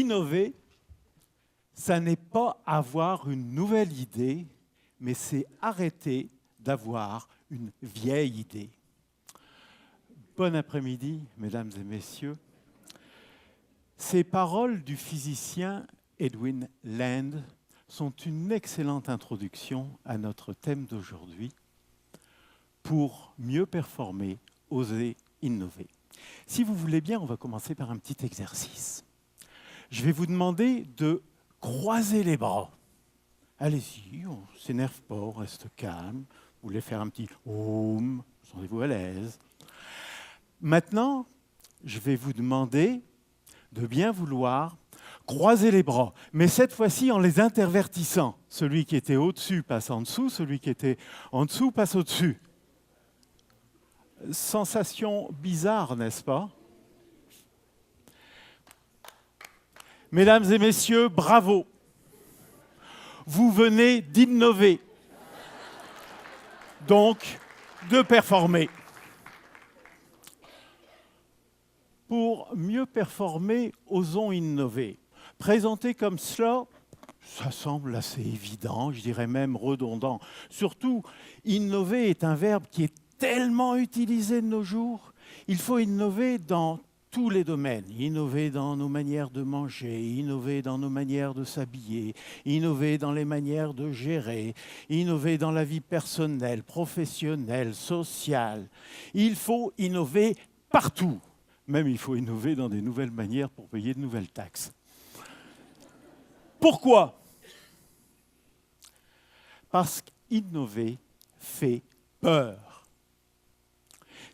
Innover, ça n'est pas avoir une nouvelle idée, mais c'est arrêter d'avoir une vieille idée. Bon après-midi, mesdames et messieurs. Ces paroles du physicien Edwin Land sont une excellente introduction à notre thème d'aujourd'hui pour mieux performer, oser innover. Si vous voulez bien, on va commencer par un petit exercice. Je vais vous demander de croiser les bras. Allez-y, on ne s'énerve pas, on reste calme. Vous voulez faire un petit « Om », sentez-vous à l'aise. Maintenant, je vais vous demander de bien vouloir croiser les bras, mais cette fois-ci en les intervertissant. Celui qui était au-dessus passe en dessous, celui qui était en dessous passe au-dessus. Sensation bizarre, n'est-ce pas? Mesdames et messieurs, bravo! Vous venez d'innover, donc de performer. Pour mieux performer, osons innover. Présenté comme cela, ça semble assez évident, je dirais même redondant. Surtout, innover est un verbe qui est tellement utilisé de nos jours. Il faut innover dans tous les domaines. Innover dans nos manières de manger, innover dans nos manières de s'habiller, innover dans les manières de gérer, innover dans la vie personnelle, professionnelle, sociale. Il faut innover partout. Même il faut innover dans des nouvelles manières pour payer de nouvelles taxes. Pourquoi? Parce qu'innover fait peur.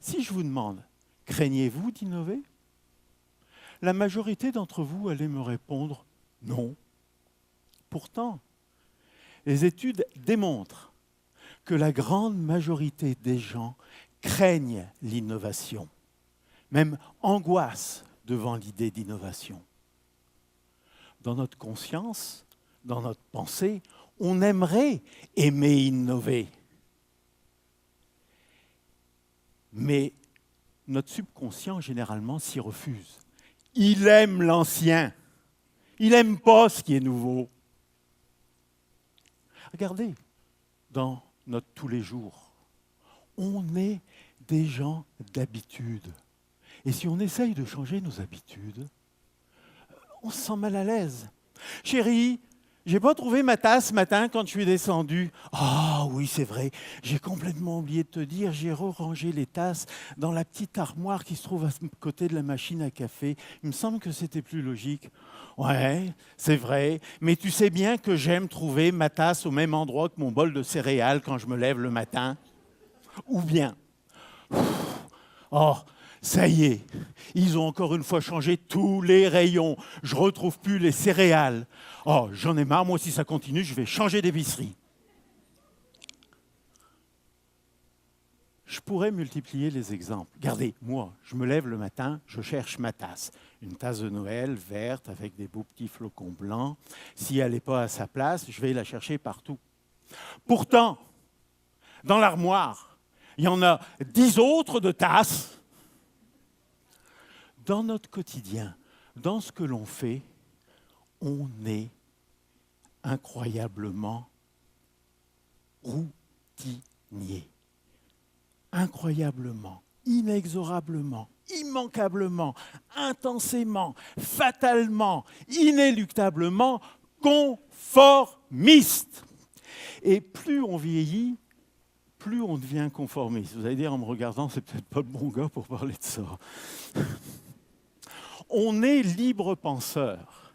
Si je vous demande, craignez-vous d'innover? La majorité d'entre vous allez me répondre non. Pourtant, les études démontrent que la grande majorité des gens craignent l'innovation, même angoissent devant l'idée d'innovation. Dans notre conscience, dans notre pensée, on aimerait aimer innover. Mais notre subconscient, généralement, s'y refuse. Il aime l'ancien. Il n'aime pas ce qui est nouveau. Regardez, dans notre tous les jours, on est des gens d'habitude. Et si on essaye de changer nos habitudes, on se sent mal à l'aise. Chérie, j'ai pas trouvé ma tasse ce matin quand je suis descendu. Ah oui, c'est vrai, j'ai complètement oublié de te dire, j'ai rangé les tasses dans la petite armoire qui se trouve à côté de la machine à café. Il me semble que c'était plus logique. Ouais, c'est vrai, mais tu sais bien que j'aime trouver ma tasse au même endroit que mon bol de céréales quand je me lève le matin. Ou bien, oh, ça y est, ils ont encore une fois changé tous les rayons. Je ne retrouve plus les céréales. Oh, j'en ai marre, moi si ça continue, je vais changer d'épicerie. Je pourrais multiplier les exemples. Regardez, moi, je me lève le matin, je cherche ma tasse. Une tasse de Noël verte avec des beaux petits flocons blancs. Si elle n'est pas à sa place, je vais la chercher partout. Pourtant, dans l'armoire, il y en a 10 autres de tasses. Dans notre quotidien, dans ce que l'on fait, on est incroyablement routinier. Incroyablement, inexorablement, immanquablement, intensément, fatalement, inéluctablement conformiste. Et plus on vieillit, plus on devient conformiste. Vous allez dire en me regardant, c'est peut-être pas le bon gars pour parler de ça. On est libre penseur,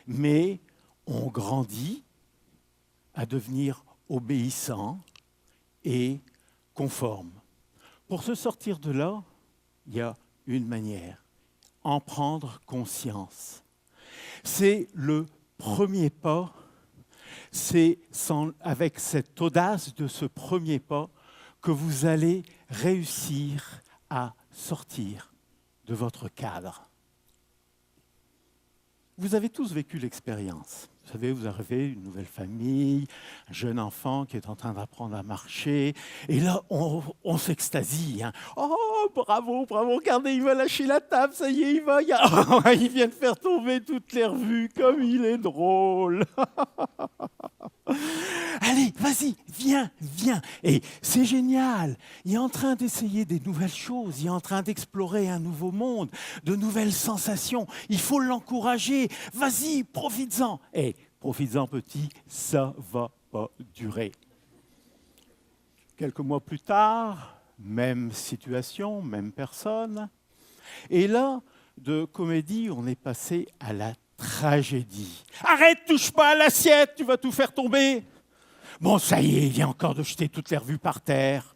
mais on grandit à devenir obéissant et conforme. Pour se sortir de là, il y a une manière, en prendre conscience. C'est le premier pas, c'est avec cette audace de ce premier pas que vous allez réussir à sortir de votre cadre. Vous avez tous vécu l'expérience. Vous savez, vous arrivez, une nouvelle famille, un jeune enfant qui est en train d'apprendre à marcher, et là, on s'extasie. Hein. Oh, bravo, bravo, regardez, il va lâcher la table, ça y est, il vient de faire tomber toutes les revues, comme il est drôle. Allez, vas-y, viens, viens. Et c'est génial. Il est en train d'essayer des nouvelles choses. Il est en train d'explorer un nouveau monde, de nouvelles sensations. Il faut l'encourager. Vas-y, profites-en. Et profites-en, petit, ça va pas durer. Quelques mois plus tard, même situation, même personne. Et là, de comédie, on est passé à la tragédie. Arrête, touche pas à l'assiette, tu vas tout faire tomber. Bon, ça y est, il vient encore de jeter toutes les revues par terre.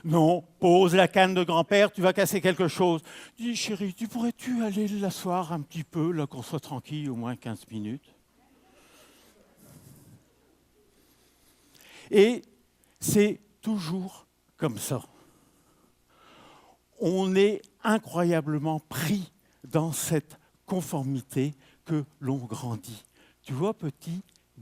Non, pose la canne de grand-père, tu vas casser quelque chose. Dis, chérie, pourrais-tu aller l'asseoir un petit peu, là, qu'on soit tranquille, au moins 15 minutes? Et c'est toujours comme ça. On est incroyablement pris dans cette conformité que l'on grandit. Tu vois, petit,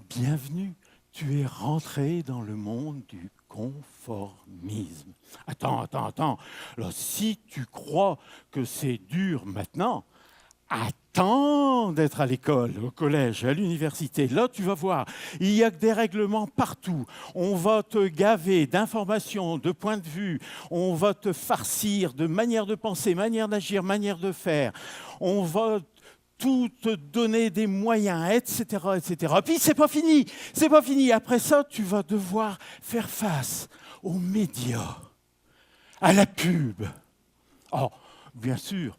bienvenue. Tu es rentré dans le monde du conformisme. Attends. Alors, si tu crois que c'est dur maintenant, attends d'être à l'école, au collège, à l'université. Là, tu vas voir, il y a des règlements partout. On va te gaver d'informations, de points de vue. On va te farcir de manière de penser, manière d'agir, manière de faire. On va tout te donner des moyens, etc., etc. Puis, c'est pas fini. C'est pas fini. Après ça, tu vas devoir faire face aux médias, à la pub. Oh, bien sûr,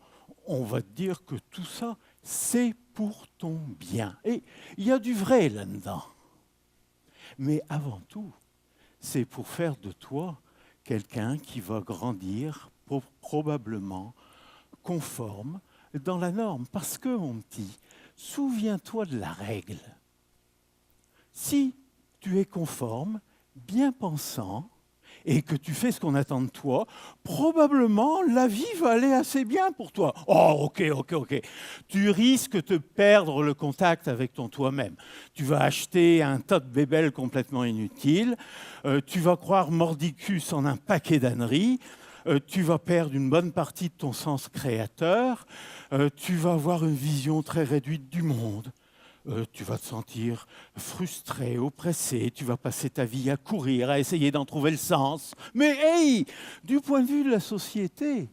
on va te dire que tout ça, c'est pour ton bien. Et il y a du vrai là-dedans. Mais avant tout, c'est pour faire de toi quelqu'un qui va grandir probablement conforme dans la norme. Parce que, mon petit, souviens-toi de la règle. Si tu es conforme, bien pensant, et que tu fais ce qu'on attend de toi, probablement la vie va aller assez bien pour toi. Oh, ok. Tu risques de perdre le contact avec ton toi-même. Tu vas acheter un tas de bébelles complètement inutiles, tu vas croire mordicus en un paquet d'âneries, tu vas perdre une bonne partie de ton sens créateur, tu vas avoir une vision très réduite du monde. Tu vas te sentir frustré, oppressé, tu vas passer ta vie à courir, à essayer d'en trouver le sens. Mais hey, du point de vue de la société,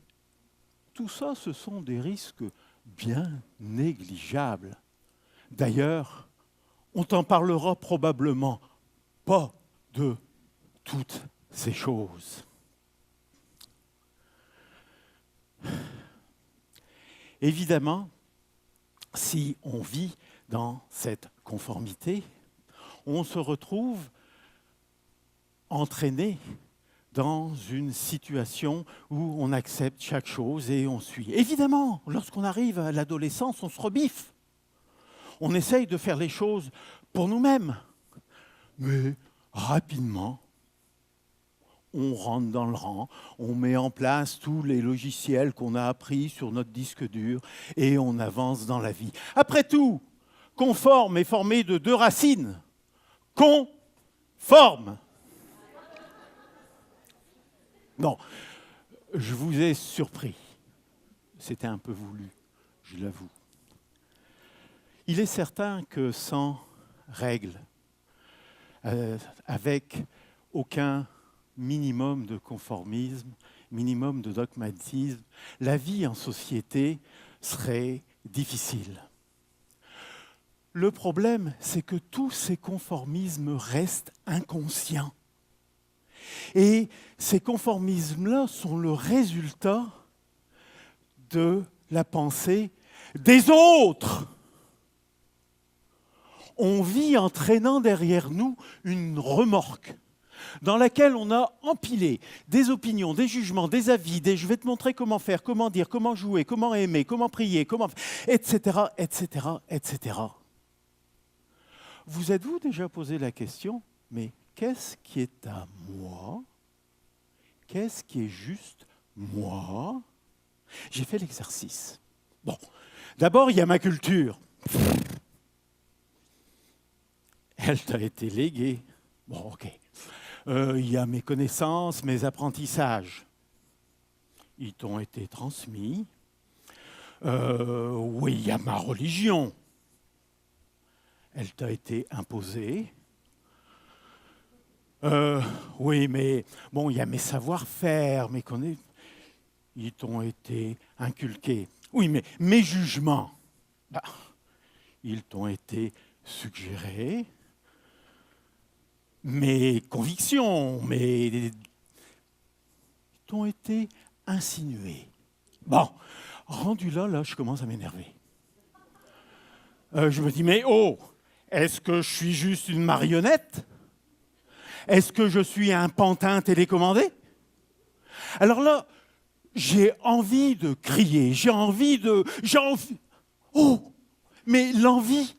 tout ça, ce sont des risques bien négligeables. D'ailleurs, on t'en parlera probablement pas de toutes ces choses. Évidemment, si on vit dans cette conformité, on se retrouve entraîné dans une situation où on accepte chaque chose et on suit. Évidemment, lorsqu'on arrive à l'adolescence, on se rebiffe. On essaye de faire les choses pour nous-mêmes. Mais rapidement, on rentre dans le rang, on met en place tous les logiciels qu'on a appris sur notre disque dur et on avance dans la vie. Après tout, conforme est formé de deux racines. Conforme. Non, je vous ai surpris. C'était un peu voulu, je l'avoue. Il est certain que sans règles, avec aucun minimum de conformisme, minimum de dogmatisme, la vie en société serait difficile. Le problème, c'est que tous ces conformismes restent inconscients. Et ces conformismes-là sont le résultat de la pensée des autres. On vit en traînant derrière nous une remorque dans laquelle on a empilé des opinions, des jugements, des avis, je vais te montrer comment faire, comment dire, comment jouer, comment aimer, comment prier, etc., etc., etc. Vous êtes-vous déjà posé la question, mais qu'est-ce qui est à moi? Qu'est-ce qui est juste moi? J'ai fait l'exercice. Bon, d'abord, il y a ma culture. Elle t'a été léguée. Bon, ok. Il y a mes connaissances, mes apprentissages. Ils t'ont été transmis. Oui, il y a ma religion. Elle t'a été imposée. Oui, mais bon, il y a mes savoir-faire, mes connaissances. Ils t'ont été inculqués. Oui, mais mes jugements, ils t'ont été suggérés. Mes convictions, ils t'ont été insinués. Bon, rendu là, je commence à m'énerver. Je me dis, mais oh, est-ce que je suis juste une marionnette? Est-ce que je suis un pantin télécommandé? Alors là, j'ai envie de crier, Oh, mais l'envie,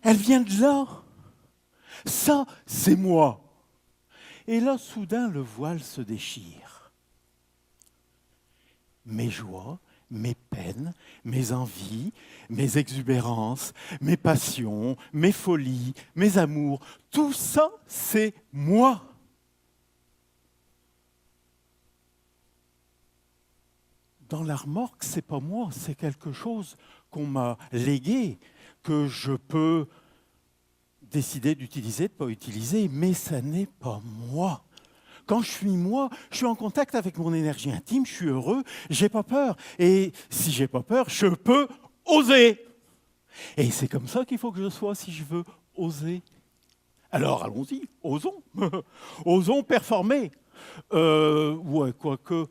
elle vient de là. Ça, c'est moi. Et là, soudain, le voile se déchire. Mes joies, mes peines, mes envies, mes exubérances, mes passions, mes folies, mes amours, tout ça, c'est moi. Dans la remorque, c'est pas moi, c'est quelque chose qu'on m'a légué, que je peux décider d'utiliser, de ne pas utiliser, mais ça n'est pas moi. Quand je suis moi, je suis en contact avec mon énergie intime, je suis heureux, j'ai pas peur. Et si j'ai pas peur, je peux oser. Et c'est comme ça qu'il faut que je sois si je veux oser. Alors allons-y, osons. Osons performer. Ouais, quoique,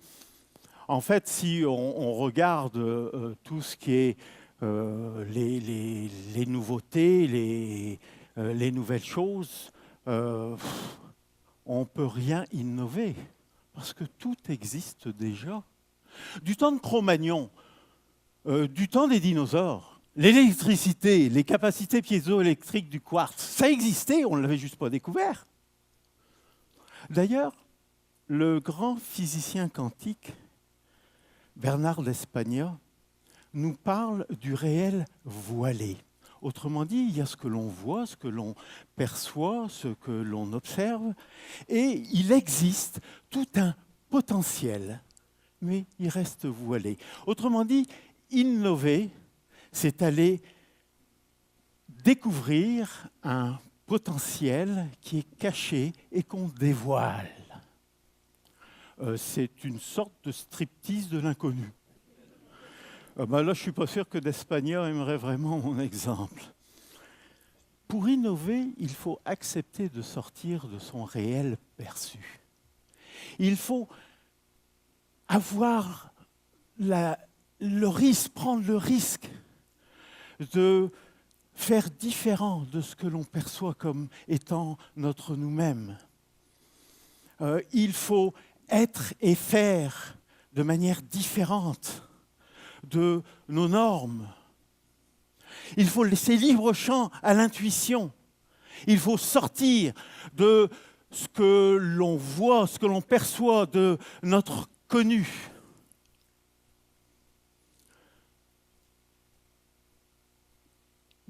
en fait, si on regarde tout ce qui est les nouveautés, les nouvelles choses, on ne peut rien innover, parce que tout existe déjà. Du temps de Cro-Magnon, du temps des dinosaures, l'électricité, les capacités piézoélectriques du quartz, ça existait, on ne l'avait juste pas découvert. D'ailleurs, le grand physicien quantique, Bernard L'Espagna, nous parle du réel voilé. Autrement dit, il y a ce que l'on voit, ce que l'on perçoit, ce que l'on observe, et il existe tout un potentiel, mais il reste voilé. Autrement dit, innover, c'est aller découvrir un potentiel qui est caché et qu'on dévoile. C'est une sorte de striptease de l'inconnu. Là, je ne suis pas sûr que D'Espagna aimerait vraiment mon exemple. Pour innover, il faut accepter de sortir de son réel perçu. Il faut avoir le risque, prendre le risque de faire différent de ce que l'on perçoit comme étant notre nous-mêmes. Il faut être et faire de manière différente de nos normes. Il faut laisser libre champ à l'intuition. Il faut sortir de ce que l'on voit, ce que l'on perçoit de notre connu.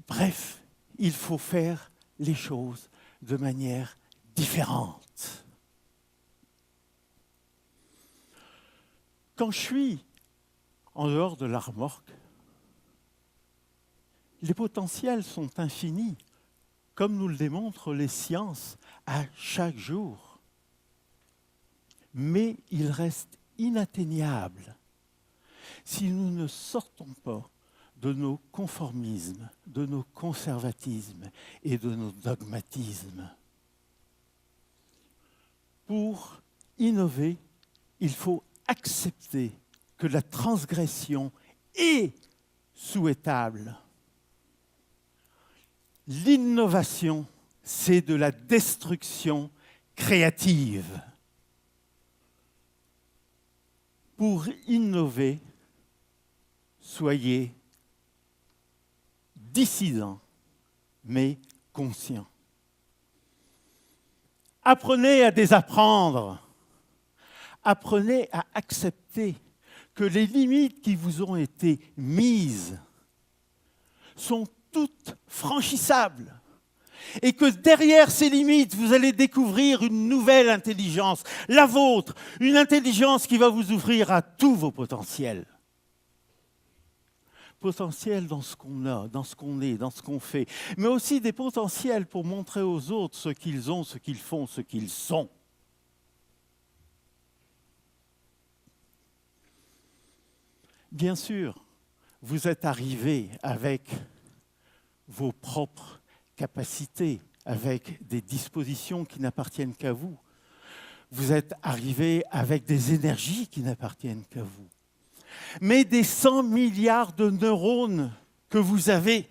Bref, il faut faire les choses de manière différente. Quand je suis en dehors de la remorque, les potentiels sont infinis, comme nous le démontrent les sciences à chaque jour. Mais ils restent inatteignables si nous ne sortons pas de nos conformismes, de nos conservatismes et de nos dogmatismes. Pour innover, il faut accepter que la transgression est souhaitable. L'innovation, c'est de la destruction créative. Pour innover, soyez dissidents, mais conscients. Apprenez à désapprendre. Apprenez à accepter que les limites qui vous ont été mises sont toutes franchissables et que derrière ces limites, vous allez découvrir une nouvelle intelligence, la vôtre, une intelligence qui va vous ouvrir à tous vos potentiels. Potentiels dans ce qu'on a, dans ce qu'on est, dans ce qu'on fait, mais aussi des potentiels pour montrer aux autres ce qu'ils ont, ce qu'ils font, ce qu'ils sont. Bien sûr, vous êtes arrivé avec vos propres capacités, avec des dispositions qui n'appartiennent qu'à vous. Vous êtes arrivé avec des énergies qui n'appartiennent qu'à vous. Mais des 100 milliards de neurones que vous avez,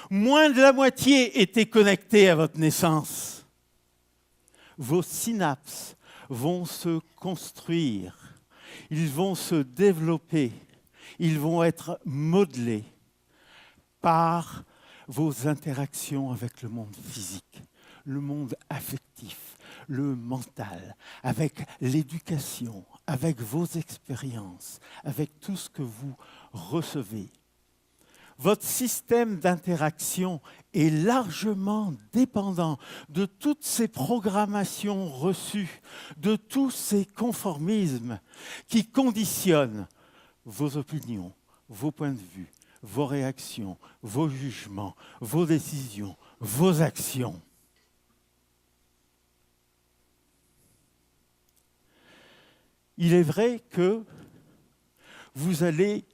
moins de la moitié étaient connectés à votre naissance. Vos synapses vont se construire, ils vont se développer, ils vont être modelés par vos interactions avec le monde physique, le monde affectif, le mental, avec l'éducation, avec vos expériences, avec tout ce que vous recevez. Votre système d'interaction est largement dépendant de toutes ces programmations reçues, de tous ces conformismes qui conditionnent vos opinions, vos points de vue, vos réactions, vos jugements, vos décisions, vos actions. Il est vrai que vous allez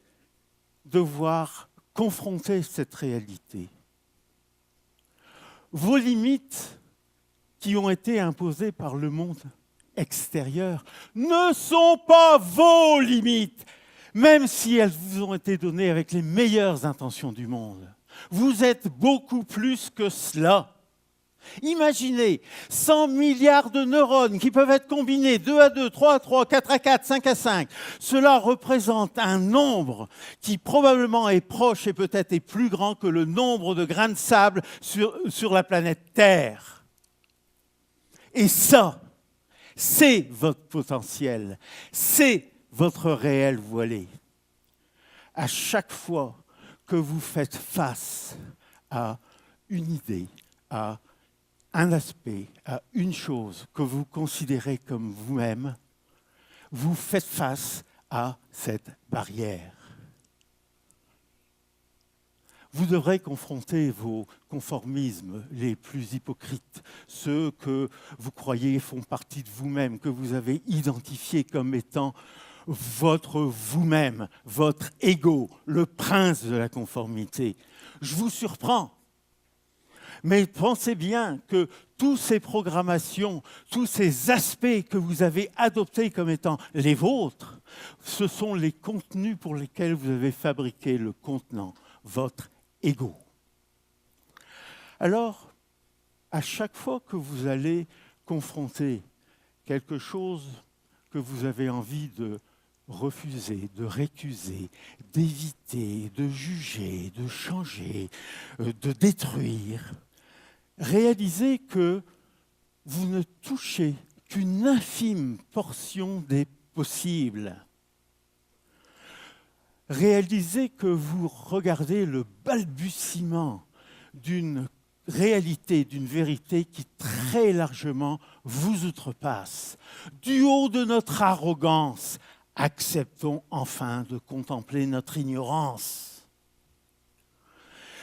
devoir confronter cette réalité. Vos limites qui ont été imposées par le monde extérieur ne sont pas vos limites, même si elles vous ont été données avec les meilleures intentions du monde. Vous êtes beaucoup plus que cela. Imaginez 100 milliards de neurones qui peuvent être combinés 2 à 2, 3 à 3, 4 à 4, 5 à 5. Cela représente un nombre qui probablement est proche et peut-être est plus grand que le nombre de grains de sable sur la planète Terre. Et ça, c'est votre potentiel, c'est votre réel voilé. À chaque fois que vous faites face à une idée, à un aspect, à une chose que vous considérez comme vous-même, vous faites face à cette barrière. Vous devrez confronter vos conformismes les plus hypocrites, ceux que vous croyez font partie de vous-même, que vous avez identifiés comme étant votre vous-même, votre ego, le prince de la conformité. Je vous surprends. Mais pensez bien que toutes ces programmations, tous ces aspects que vous avez adoptés comme étant les vôtres, ce sont les contenus pour lesquels vous avez fabriqué le contenant, votre ego. Alors, à chaque fois que vous allez confronter quelque chose que vous avez envie de refuser, de récuser, d'éviter, de juger, de changer, de détruire, réalisez que vous ne touchez qu'une infime portion des possibles. Réalisez que vous regardez le balbutiement d'une réalité, d'une vérité qui très largement vous outrepasse. Du haut de notre arrogance, acceptons enfin de contempler notre ignorance.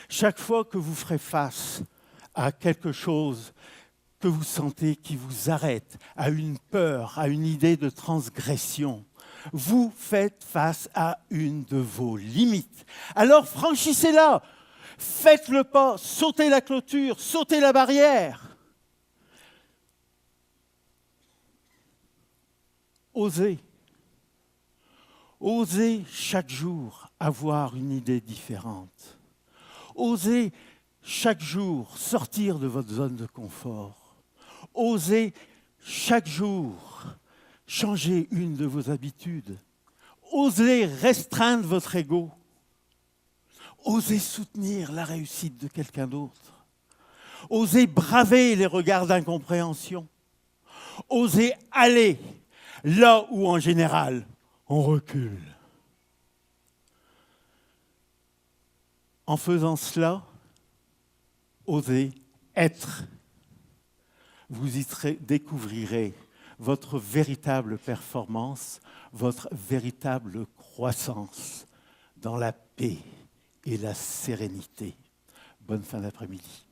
Chaque fois que vous ferez face à quelque chose que vous sentez qui vous arrête, à une peur, à une idée de transgression, vous faites face à une de vos limites. Alors franchissez-la, faites le pas, sautez la clôture, sautez la barrière. Osez. Osez chaque jour avoir une idée différente. Osez chaque jour sortir de votre zone de confort. Osez chaque jour changer une de vos habitudes. Osez restreindre votre ego. Osez soutenir la réussite de quelqu'un d'autre. Osez braver les regards d'incompréhension. Osez aller là où, en général, on recule. En faisant cela, osez être. Vous y découvrirez votre véritable performance, votre véritable croissance dans la paix et la sérénité. Bonne fin d'après-midi.